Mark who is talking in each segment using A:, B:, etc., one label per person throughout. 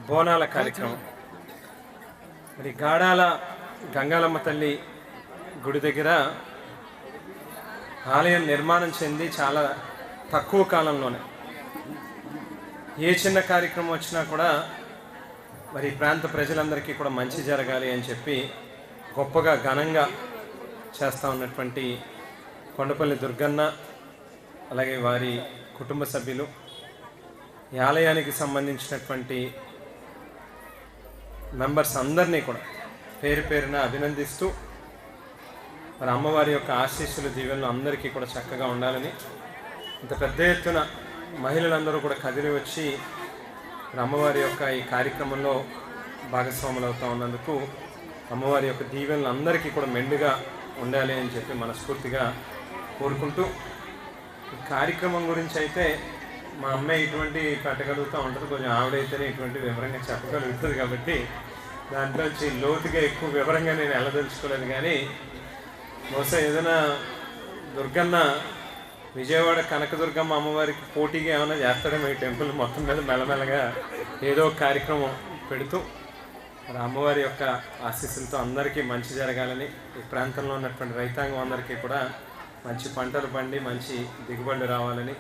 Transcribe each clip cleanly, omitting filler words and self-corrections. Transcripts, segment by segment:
A: బోనాల కార్యక్రమం మరి గాడాల గంగాలమ్మ తల్లి గుడి దగ్గర ఆలయం నిర్మాణం చెంది చాలా తక్కువ కాలంలోనే ఏ చిన్న కార్యక్రమం వచ్చినా కూడా మరి ప్రాంత ప్రజలందరికీ కూడా మంచి జరగాలి అని చెప్పి గొప్పగా ఘనంగా చేస్తూ ఉన్నటువంటి కొండపల్లి దుర్గన్న అలాగే వారి కుటుంబ సభ్యులు ఈ ఆలయానికి సంబంధించినటువంటి మెంబర్స్ అందరినీ కూడా పేరు పేరున అభినందిస్తూ మరి అమ్మవారి యొక్క ఆశీస్సులు దీవెనలు అందరికీ కూడా చక్కగా ఉండాలని ఇంత పెద్ద ఎత్తున మహిళలందరూ కూడా కదిలి వచ్చి అమ్మవారి యొక్క ఈ కార్యక్రమంలో భాగస్వాములు అవుతూ ఉన్నందుకు అమ్మవారి యొక్క దీవెనలు అందరికీ కూడా మెండుగా ఉండాలి అని చెప్పి మనస్ఫూర్తిగా కోరుకుంటూ ఈ కార్యక్రమం గురించి అయితే మా అమ్మాయి ఇటువంటి పెట్టగలుగుతూ ఉంటుంది, కొంచెం ఆవిడైతేనే ఇటువంటి వివరంగా చెప్పగలుగుతుంది కాబట్టి దాంట్లోంచి లోతుగా ఎక్కువ వివరంగా నేను వెళ్ళదలుచుకోలేదు. కానీ బహుశా ఏదైనా దుర్గన్న విజయవాడ కనకదుర్గమ్మ అమ్మవారికి పోటీగా ఏమైనా చేస్తాడేమో ఈ టెంపుల్ మొత్తం మీద మెల్లమెల్లగా ఏదో కార్యక్రమం పెడుతూ మరి అమ్మవారి యొక్క ఆశీస్సులతో అందరికీ మంచి జరగాలని, ఈ ప్రాంతంలో ఉన్నటువంటి రైతాంగం అందరికీ కూడా మంచి పంటలు పండి మంచి దిగుబడులు రావాలని,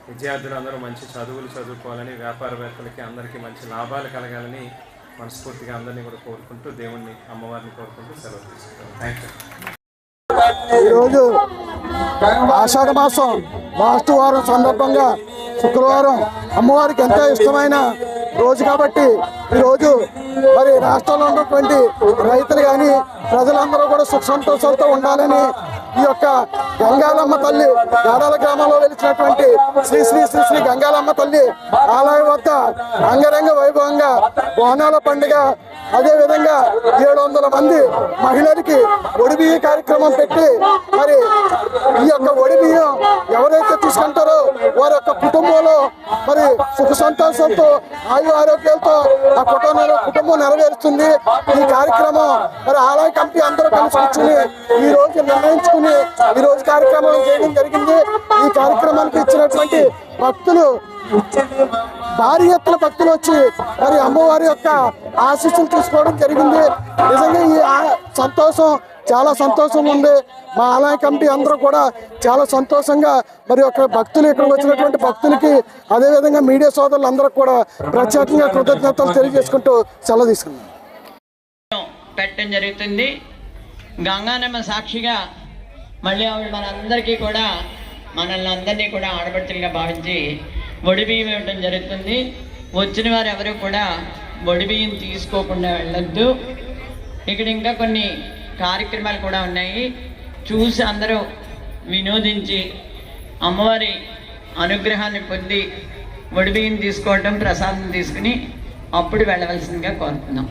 A: విద్యార్థులందరూ మంచి చదువులు చదువుకోవాలని, వ్యాపారవేత్తలకి అందరికీ మంచి లాభాలు కలగాలని మనస్ఫూర్తిగా అందరినీ కూడా కోరుకుంటూ దేవుణ్ణి అమ్మవారిని కోరుకుంటూ సెలవు తీసుకుంటాం. Thank you.
B: ఈరోజు ఆషాఢ మాసం లాస్ట్ వారం సందర్భంగా శుక్రవారం అమ్మవారికి ఎంతో ఇష్టమైన రోజు కాబట్టి ఈరోజు మరి రాష్ట్రంలో ఉన్నటువంటి రైతులు కానీ ప్రజలందరూ కూడా సుఖ సంతోషాలతో ఉండాలని ఈ యొక్క గంగాలమ్మ తల్లి గాడాల గ్రామంలో వెలిచినటువంటి శ్రీ శ్రీ శ్రీ శ్రీ గంగాలమ్మ తల్లి ఆలయం వద్ద అంగరంగ వైభవంగా బోనాల పండుగ, అదేవిధంగా 700 మంది మహిళలకి ఒడిబియ్య కార్యక్రమం పెట్టి మరి ఈ యొక్క ఒడిబియ్యం ఎవరైతే తీసుకుంటారో వారి యొక్క కుటుంబంలో మరి సుఖ సంతోషంతో ఆయు ఆరోగ్యాలతో ఆ కుటుంబం నెరవేరుస్తుంది. ఈ కార్యక్రమం మరి ఆలయ కమిటీ అందరూ కలిసి కూర్చుని ఈ రోజు నిర్ణయించుకుని ఈ రోజు కార్యక్రమం చేయడం జరిగింది. ఈ కార్యక్రమానికి ఇచ్చినటువంటి భక్తులు భారీ ఎత్తున భక్తులు వచ్చి మరి అమ్మవారి యొక్క ఆశీస్సులు తీసుకోవడం జరిగింది. నిజంగా ఈ సంతోషం చాలా సంతోషంగా ఉంది. మా ఆలయ కమిటీ అందరూ కూడా చాలా సంతోషంగా మరి ఒక భక్తులు ఇక్కడికి వచ్చినటువంటి భక్తులకి అదేవిధంగా మీడియా సోదరులు అందరూ కూడా ప్రత్యేకంగా కృతజ్ఞతలు తెలియజేసుకుంటూ సెలవు తీసుకున్నాం.
C: పెట్టడం జరుగుతుంది. గంగానమ్మ సాక్షిగా మళ్ళీ ఆవిడ మనందరికీ కూడా మనల్ని అందరినీ కూడా ఆడపడుతులుగా భావించి ఒడిబియ్యం ఇవ్వడం జరుగుతుంది. వచ్చిన వారు ఎవరు కూడా ఒడిబియ్యం తీసుకోకుండా వెళ్ళొద్దు. ఇక్కడ ఇంకా కొన్ని కార్యక్రమాలు కూడా ఉన్నాయి. చూసి అందరూ వినోదించి అమ్మవారి అనుగ్రహాన్ని పొంది ఒడిబియ్యం తీసుకోవటం, ప్రసాదం తీసుకుని అప్పుడు వెళ్ళవలసిందిగా కోరుతున్నాం.